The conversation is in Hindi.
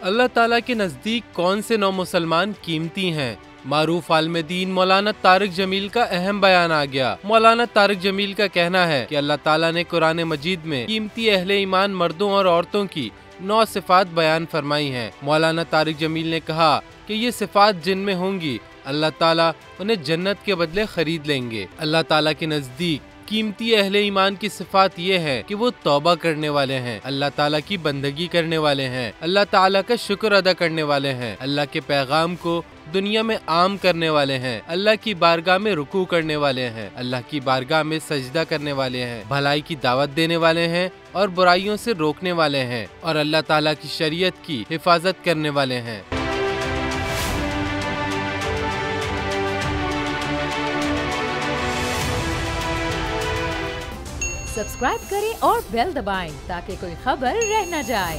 अल्लाह ताला के नज़दीक कौन से 9 मुसलमान कीमती हैं? मारूफ आलिम दीन मौलाना तारिक जमील का अहम बयान आ गया। मौलाना तारिक जमील का कहना है कि अल्लाह ताला ने कुरान मजीद में कीमती अहले ईमान मर्दों और औरतों की 9 सिफात बयान फरमाई हैं। मौलाना तारिक जमील ने कहा कि ये सिफात जिनमें होंगी अल्लाह ताला उन्हें जन्नत के बदले खरीद लेंगे। अल्लाह ताला के नज़दीक कीमती अहले ईमान की सिफात ये है कि वो तौबा करने वाले हैं, अल्लाह ताला की बंदगी करने वाले हैं, अल्लाह ताला का शुक्र अदा करने वाले हैं, अल्लाह के पैगाम को दुनिया में आम करने वाले हैं, अल्लाह की बारगाह में रुकू करने वाले हैं, अल्लाह की बारगाह में सजदा करने वाले हैं, भलाई की दावत देने वाले हैं और बुराइयों से रोकने वाले हैं और अल्लाह ताला की शरीयत की हिफाजत करने वाले हैं। सब्सक्राइब करें और बेल दबाएं ताकि कोई खबर रह न जाए।